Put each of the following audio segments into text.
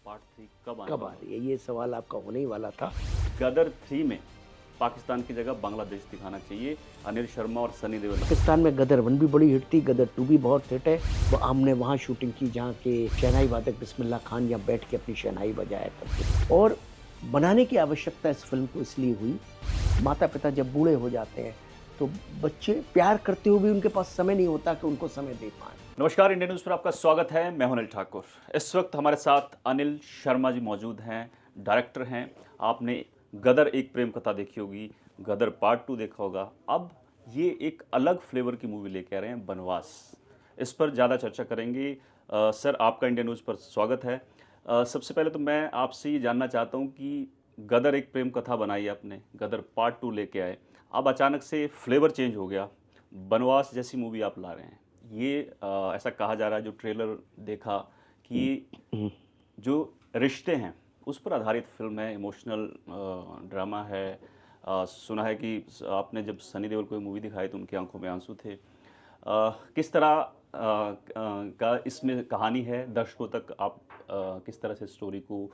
Part 3 कब आने कब आ वाला रही है, ये सवाल आपका होने ही वाला था। है? गदर 3 में पाकिस्तान की जगह बांग्लादेश दिखाना चाहिए, अनिल शर्मा और सनी देओल। पाकिस्तान में गदर 1 भी बड़ी हिट थी, गदर 2 भी बहुत हिट है। वो हमने वहाँ शूटिंग की जहाँ के शहनाई वादक बिस्मिल्लाह खान यहाँ बैठ के अपनी शहनाई बजाया करते। और बनाने की आवश्यकता इस फिल्म को इसलिए हुई, माता पिता जब बूढ़े हो जाते हैं तो बच्चे प्यार करते हुए भी उनके पास समय नहीं होता कि उनको समय दे पाएं। नमस्कार, इंडियन न्यूज़ पर आपका स्वागत है। मैं हूं अनिल ठाकुर। इस वक्त हमारे साथ अनिल शर्मा जी मौजूद हैं, डायरेक्टर हैं। आपने गदर एक प्रेम कथा देखी होगी, गदर पार्ट 2 देखा होगा। अब ये एक अलग फ्लेवर की मूवी लेके आ रहे हैं, बनवास। इस पर ज़्यादा चर्चा करेंगे। सर, आपका इंडियन न्यूज़ पर स्वागत है। सबसे पहले तो मैं आपसे ये जानना चाहता हूँ कि गदर एक प्रेम कथा बनाई आपने, गदर पार्ट 2 लेके आए, अब अचानक से फ्लेवर चेंज हो गया, बनवास जैसी मूवी आप ला रहे हैं। ये ऐसा कहा जा रहा है, जो ट्रेलर देखा, कि जो रिश्ते हैं उस पर आधारित फिल्म है, इमोशनल ड्रामा है। सुना है कि आपने जब सनी देओल को मूवी दिखाई तो उनकी आंखों में आंसू थे। किस तरह का इसमें कहानी है, दर्शकों तक आप किस तरह से स्टोरी को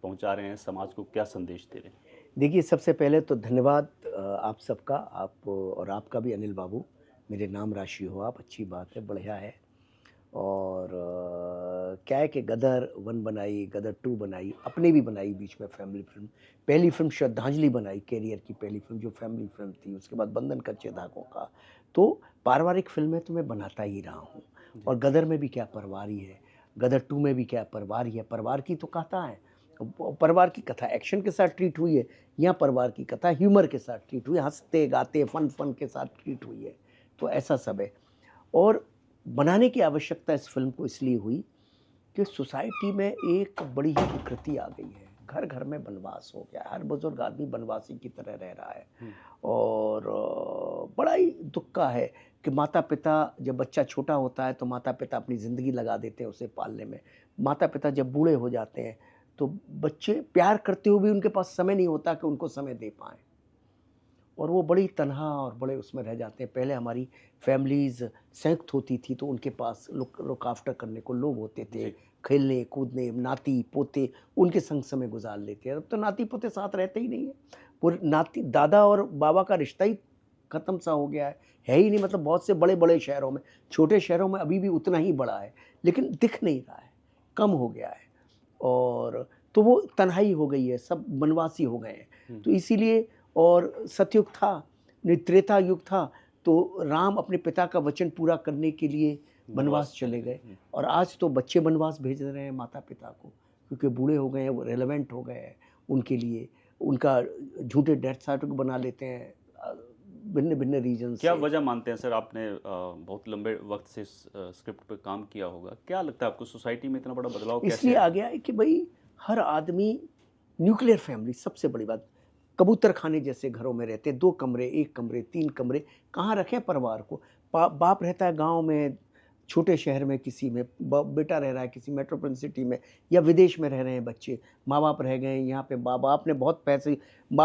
पहुंचा रहे हैं, समाज को क्या संदेश दे रहे हैं? देखिए, सबसे पहले तो धन्यवाद आप सबका, आप और आपका भी अनिल बाबू। मेरे नाम राशि हो आप, अच्छी बात है, बढ़िया है। और क्या है कि गदर 1 बनाई, गदर 2 बनाई, अपनी भी बनाई बीच में फैमिली फिल्म। पहली फिल्म श्रद्धांजलि बनाई, कैरियर की पहली फिल्म जो फैमिली फिल्म थी, उसके बाद बंधन कच्चे धागों का। तो पारिवारिक फिल्में तो मैं बनाता ही रहा हूँ। और गदर में भी क्या परिवार ही है, गदर 2 में भी क्या परिवार ही है। परिवार की तो कथा है, परिवार की कथा एक्शन के साथ ट्रीट हुई है। यहाँ परिवार की कथा ह्यूमर के साथ ट्रीट हुई है, हंसते गाते फन के साथ ट्रीट हुई है। तो ऐसा सब है। और बनाने की आवश्यकता इस फिल्म को इसलिए हुई कि सोसाइटी में एक बड़ी ही विकृति आ गई है। घर घर में बनवास हो गया, हर बुजुर्ग आदमी बनवासी की तरह रह रहा है। और बड़ा ही दुख का है कि माता पिता, जब बच्चा छोटा होता है तो माता पिता अपनी ज़िंदगी लगा देते हैं उसे पालने में। माता पिता जब बूढ़े हो जाते हैं तो बच्चे प्यार करते हुए भी उनके पास समय नहीं होता कि उनको समय दे पाएँ। और वो बड़ी तन्हा और बड़े उसमें रह जाते हैं। पहले हमारी फैमिलीज़ संयुक्त होती थी तो उनके पास लुक आफ्टर करने को लोग होते थे, जी। खेलने कूदने, नाती पोते उनके संग समय गुजार लेते हैं। अब तो नाती पोते साथ रहते ही नहीं है। पूरे नाती दादा और बाबा का रिश्ता ही ख़त्म सा हो गया है ही नहीं। मतलब बहुत से बड़े-बड़े शहरों में, छोटे शहरों में अभी भी उतना ही बड़ा है, लेकिन दिख नहीं रहा है, कम हो गया है। और तो वो तन्हाई हो गई है, सब बनवासी हो गए हैं। तो इसीलिए, और सतयुग था, नहीं त्रेता युग था, तो राम अपने पिता का वचन पूरा करने के लिए बनवास चले गए। और आज तो बच्चे बनवास भेज रहे हैं माता पिता को, क्योंकि बूढ़े हो गए हैं, वो रेलेवेंट हो गए हैं उनके लिए। उनका झूठे डेथ सर्टिफिकेट बना लेते हैं भिन्न-भिन्न रीजन क्या से। वजह मानते हैं सर? आपने बहुत लंबे वक्त से इस स्क्रिप्ट पे काम किया होगा। क्या लगता है आपको, सोसाइटी में इतना बड़ा बदलाव कैसे इसलिए आ आया? गया है कि भाई हर आदमी, न्यूक्लियर फैमिली सबसे बड़ी बात, कबूतर खाने जैसे घरों में रहते, 2 कमरे, 1 कमरे, 3 कमरे, कहाँ रखें परिवार को। बाप रहता है गांव में, छोटे शहर में किसी में, बेटा रह रहा है किसी मेट्रोपॉलिटन सिटी में, या विदेश में रह रहे हैं बच्चे। माँ बाप रह गए यहाँ पे, माँ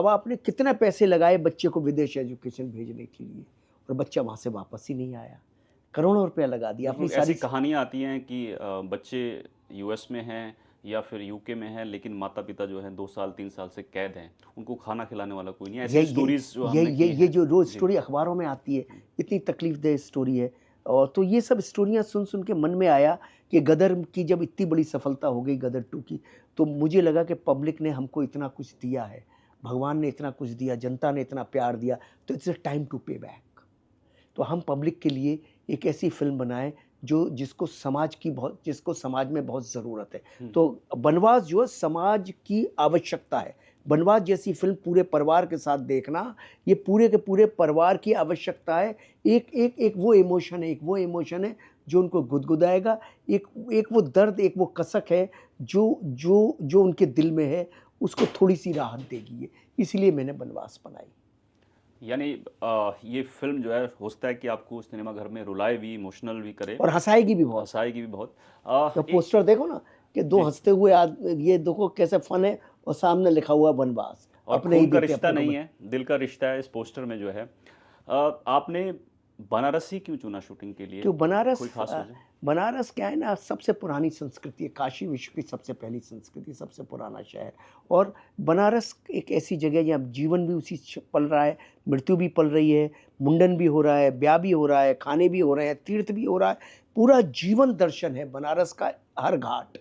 बाप ने कितने पैसे लगाए बच्चे को विदेश एजुकेशन भेजने के लिए, और बच्चा वहाँ से वापस ही नहीं आया। करोड़ों रुपया लगा दिया अपनी बिल्कुल, ऐसी सारी। कहानियाँ आती हैं कि बच्चे यूएस में हैं या फिर यूके में हैं, लेकिन माता पिता जो हैं 2 साल 3 साल से कैद हैं, उनको खाना खिलाने वाला कोई नहीं है। ये ऐसी ये स्टोरीज जो हमने की ये हैं। जो रोज़ जी। स्टोरी अखबारों में आती है, इतनी तकलीफ़देह स्टोरी है। और तो ये सब स्टोरियाँ सुन के मन में आया कि गदर की जब इतनी बड़ी सफलता हो गई, गदर 2 की, तो मुझे लगा कि पब्लिक ने हमको इतना कुछ दिया है, भगवान ने इतना कुछ दिया, जनता ने इतना प्यार दिया, तो इट्स अ टाइम टू पे बैक। तो हम पब्लिक के लिए एक ऐसी फ़िल्म बनाएँ जिसको समाज में बहुत ज़रूरत है। तो बनवास जो है समाज की आवश्यकता है। बनवास जैसी फ़िल्म पूरे परिवार के साथ देखना, ये पूरे के पूरे परिवार की आवश्यकता है। एक वो इमोशन है जो उनको गुदगुदाएगा। एक एक वो दर्द, एक वो कसक है जो उनके दिल में है, उसको थोड़ी-सी राहत देगी ये। इसलिए मैंने बनवास बनाई। यानी ये फिल्म जो है, हो सकता है कि आपको सिनेमा घर में रुलाए भी, इमोशनल भी करे, और हँसाएगी भी बहुत। हँसाएगी भी बहुत। जब एक पोस्टर देखो ना कि 2 जी। हँसते हुए ये देखो कैसे फन है, और सामने लिखा हुआ बनवास। और अपने ही खून का बेटे रिश्ता अपने को नहीं है, दिल का रिश्ता है इस पोस्टर में जो है। आपने बनारस ही क्यों चुना शूटिंग के लिए? क्यों बनारस, कोई खास वजह? बनारस क्या है ना, सबसे पुरानी संस्कृति है, काशी विश्व की सबसे पहली संस्कृति, सबसे पुराना शहर। और बनारस एक ऐसी जगह है जहाँ जीवन भी उसी पल रहा है, मृत्यु भी पल रही है, मुंडन भी हो रहा है, ब्याह भी हो रहा है, खाने भी हो रहे हैं, तीर्थ भी हो रहा है, पूरा जीवन दर्शन है बनारस का हर घाट।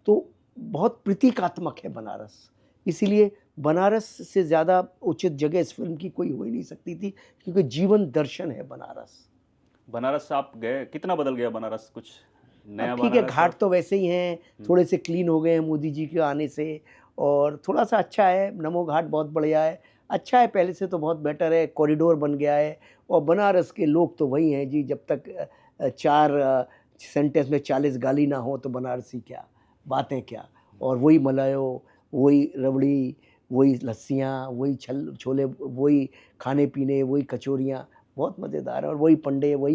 तो बहुत प्रतीकात्मक है बनारस, इसीलिए बनारस से ज़्यादा उचित जगह इस फिल्म की कोई हो ही नहीं सकती थी, क्योंकि जीवन दर्शन है बनारस। बनारस से आप गए, कितना बदल गया बनारस, कुछ नया अब ठीक है, बनारस घाट और तो वैसे ही हैं, थोड़े से क्लीन हो गए हैं मोदी जी के आने से, और थोड़ा सा अच्छा है, नमो घाट बहुत बढ़िया है, अच्छा है, पहले से तो बहुत बेटर है, कॉरिडोर बन गया है। और बनारस के लोग तो वही हैं जी, जब तक 4 सेंटेंस में 40 गाली ना हो तो बनारसी क्या, बातें क्या। और वही मलायो, वही रबड़ी, वही लस्सियाँ, वही छोले, वही खाने पीने, वही कचौरियाँ, बहुत मज़ेदार है। और वही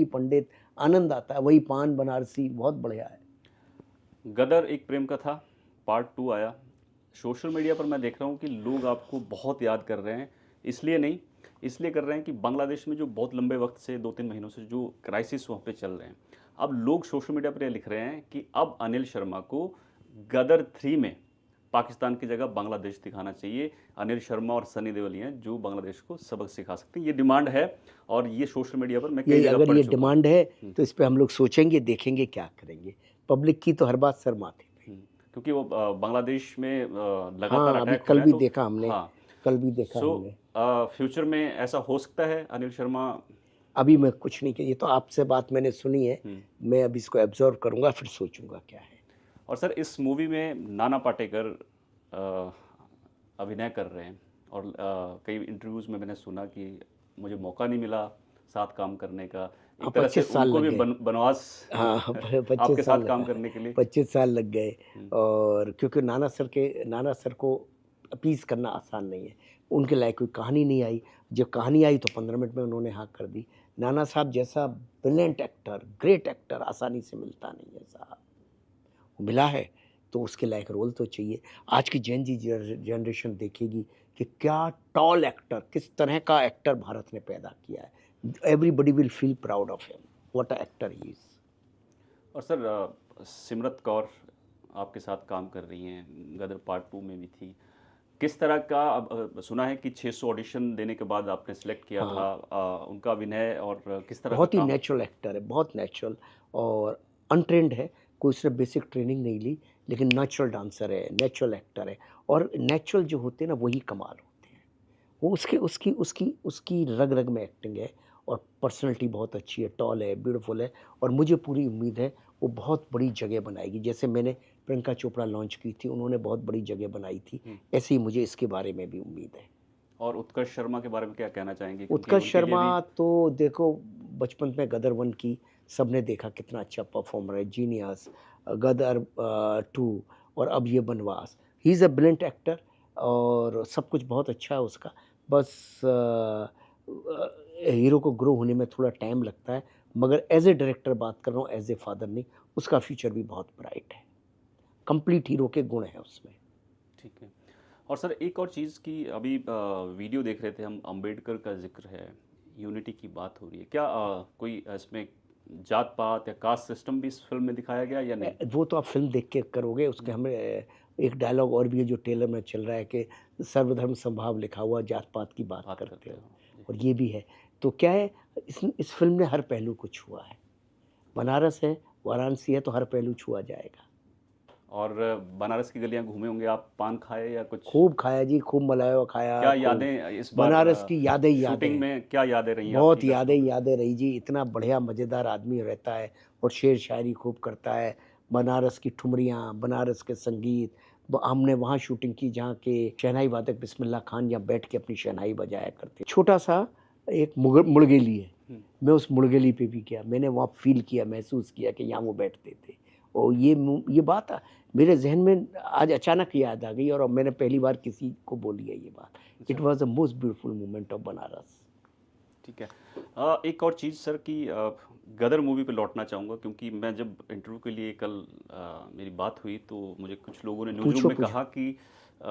पंडित, आनंद आता है, वही पान बनारसी, बहुत बढ़िया है। गदर एक प्रेम कथा पार्ट 2 आया। सोशल मीडिया पर मैं देख रहा हूँ कि लोग आपको बहुत याद कर रहे हैं, इसलिए नहीं, इसलिए कर रहे हैं कि बांग्लादेश में जो बहुत लंबे वक्त से 2-3 महीनों से जो क्राइसिस वहाँ पे चल रहे हैं, अब लोग सोशल मीडिया पर ये लिख रहे हैं कि अब अनिल शर्मा को गदर 3 में पाकिस्तान की जगह बांग्लादेश दिखाना चाहिए। अनिल शर्मा और सनी देओल हैं जो बांग्लादेश को सबक सिखा सकते हैं, ये डिमांड है। और ये सोशल मीडिया पर मैं कई ये जगह अगर पढ़ ये चुका हूँ। डिमांड है तो इस पे हम लोग सोचेंगे, देखेंगे क्या करेंगे। पब्लिक की तो हर बात सर माथे पे। क्योंकि वो बांग्लादेश में लगातार हाँ, अभी अटैक हो कल रहे हैं, भी तो देखा हमने, हाँ। कल भी देखा सो हमने। फ्यूचर में ऐसा हो सकता है अनिल शर्मा। अभी मैं कुछ नहीं किया, ये तो आपसे बात मैंने सुनी है, हम्म, मैं अभी इसको एब्जॉर्व करूंगा, फिर सोचूंगा क्या है। और सर इस मूवी में नाना पाटेकर अ, अभिनय कर रहे हैं, और कई इंटरव्यूज़ में मैंने सुना कि मुझे मौका नहीं मिला साथ काम करने का, हाँ, एक तरह से 25 साल उनको लग भी गए। बनवास हाँ, 25 आपके साल साथ काम करने के लिए। 25 साल लग गए। हम्म, और क्योंकि नाना सर को अपीज़ करना आसान नहीं है। उनके लायक कोई कहानी नहीं आई। जब कहानी आई तो 15 मिनट में उन्होंने हाँ कर दी। नाना साहब जैसा ब्रिलिएंट एक्टर, ग्रेट एक्टर आसानी से मिलता नहीं है साहब। मिला है तो उसके लायक रोल तो चाहिए। आज की जेन ज़ी जनरेशन देखेगी कि क्या टॉल एक्टर, किस तरह का एक्टर भारत ने पैदा किया है। Everybody will feel proud of him, what a actor he is. और सर सिमरत कौर आपके साथ काम कर रही हैं, गदर पार्ट 2 में भी थी। किस तरह का, अब सुना है कि 600 ऑडिशन देने के बाद आपने सेलेक्ट किया हाँ, था, उनका अभिनय और किस तरह का बहुत ही काम। नेचुरल एक्टर है, बहुत नेचुरल। और अनट्रेंड है, कोई उसने बेसिक ट्रेनिंग नहीं ली, लेकिन नेचुरल डांसर है, नेचुरल एक्टर है। और नेचुरल जो होते हैं ना वही कमाल होते हैं। वो उसके उसकी उसकी उसकी रग रग में एक्टिंग है। और पर्सनैलिटी बहुत अच्छी है, टॉल है, ब्यूटीफुल है। और मुझे पूरी उम्मीद है वो बहुत बड़ी जगह बनाएगी। जैसे मैंने प्रियंका चोपड़ा लॉन्च की थी, उन्होंने बहुत बड़ी जगह बनाई थी, ऐसे ही मुझे इसके बारे में भी उम्मीद है। और उत्कर्ष शर्मा के बारे में क्या कहना चाहेंगे, क्योंकि उत्कर्ष उनके लिए शर्मा भी। तो देखो, बचपन में गदर 1 की सबने देखा कितना अच्छा परफॉर्मर है, जीनियस, गदर 2, और अब ये बनवास। He is a brilliant actor और सब कुछ बहुत अच्छा है उसका। बस हीरो को ग्रो होने में थोड़ा टाइम लगता है, मगर एज ए डायरेक्टर बात कर रहा हूँ, एज ए फादर नहीं। उसका फ्यूचर भी बहुत ब्राइट है, कंप्लीट हीरो के गुण हैं उसमें। ठीक है। और सर एक और चीज़ की, अभी वीडियो देख रहे थे हम, अंबेडकर का जिक्र है, यूनिटी की बात हो रही है, क्या कोई इसमें जात पात या कास्ट सिस्टम भी इस फिल्म में दिखाया गया या नहीं। वो तो आप फिल्म देख के करोगे। उसके हमें एक डायलॉग और भी है जो ट्रेलर में चल रहा है कि सर्वधर्म समभाव लिखा हुआ, जात पात की बात बात करते करते हो। हो। और ये भी है। तो क्या है, इस फिल्म ने हर पहलू को छुआ है। बनारस है, वाराणसी है, तो हर पहलू छुआ जाएगा। और बनारस की गलियां घूमे होंगे आप, पान खाए या कुछ। खूब खाया जी, खूब मलाया खाया, क्या खूब। यादें इस बार बनारस की यादें ही यादें शूटिंग हैं। में, क्या यादें रही आपकी बहुत यादें दर्शकों ही के। यादें रही जी। इतना बढ़िया मज़ेदार आदमी रहता है और शेर शायरी खूब करता है। बनारस की ठुमरियाँ, बनारस के संगीत। हमने वहाँ शूटिंग की जहाँ के शहनाई वादक बिस्मिल्लाह खान यहाँ बैठ के अपनी शहनाई बजाया करते। छोटा सा एक मुर्गेली है, मैं उस मुर्गेली पे भी गया। मैंने वहाँ फील किया, महसूस किया कि यहाँ वो बैठते थे। और ये बात मेरे जहन में आज अचानक याद आ गई, और मैंने पहली बार किसी को बोली है ये बात। It was the most beautiful moment of Banaras. ठीक है। एक और चीज़ सर कि गदर मूवी पे लौटना चाहूँगा, क्योंकि मैं जब इंटरव्यू के लिए कल मेरी बात हुई तो मुझे कुछ लोगों ने न्यूज़ रूम पूछो में पूछो, कहा कि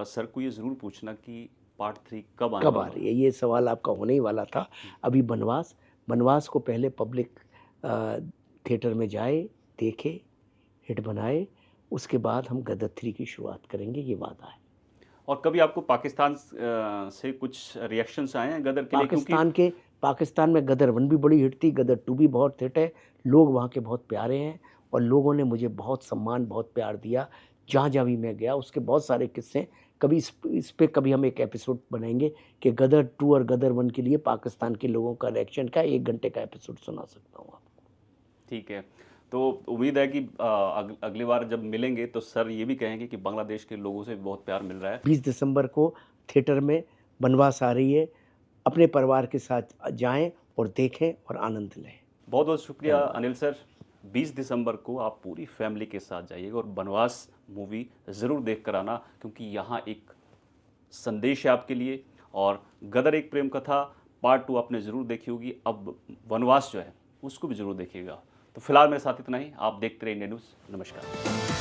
सर को ये ज़रूर पूछना कि पार्ट 3 कब आने कब आ वाला रही है। है? ये सवाल आपका होने ही वाला था। अभी बनवास, बनवास को पहले पब्लिक थिएटर में जाए, देखे, हिट बनाए, उसके बाद हम गदर 3 की शुरुआत करेंगे, ये वादा है। और कभी आपको पाकिस्तान से कुछ रिएक्शंस आए हैं गदर के लिए? क्योंकि पाकिस्तान में गदर 1 भी बड़ी हिट थी, गदर 2 भी बहुत हिट है। लोग वहाँ के बहुत प्यारे हैं और लोगों ने मुझे बहुत सम्मान, बहुत प्यार दिया। जहाँ-जहाँ भी मैं गया उसके बहुत सारे किस्से हैं। कभी इस पे कभी हम एक एपिसोड बनाएँगे कि गदर 2 और गदर 1 के लिए पाकिस्तान के लोगों का रिएक्शन का 1 घंटे का एपिसोड सुना सकता हूँ आपको। ठीक है। तो उम्मीद है कि अगली बार जब मिलेंगे तो सर ये भी कहेंगे कि बांग्लादेश के लोगों से बहुत प्यार मिल रहा है। 20 दिसंबर को थिएटर में बनवास आ रही है। अपने परिवार के साथ जाएँ और देखें और आनंद लें। बहुत-बहुत शुक्रिया धन्यवाद। अनिल सर। 20 दिसंबर को आप पूरी फैमिली के साथ जाइएगा और बनवास मूवी ज़रूर देख कर आना, क्योंकि यहाँ एक संदेश है आपके लिए। और गदर एक प्रेम कथा पार्ट 2 आपने ज़रूर देखी होगी, अब वनवास जो है उसको भी ज़रूर देखिएगा। तो फिलहाल मेरे साथ इतना ही। आप देखते रहिए इंडिया न्यूज़। नमस्कार।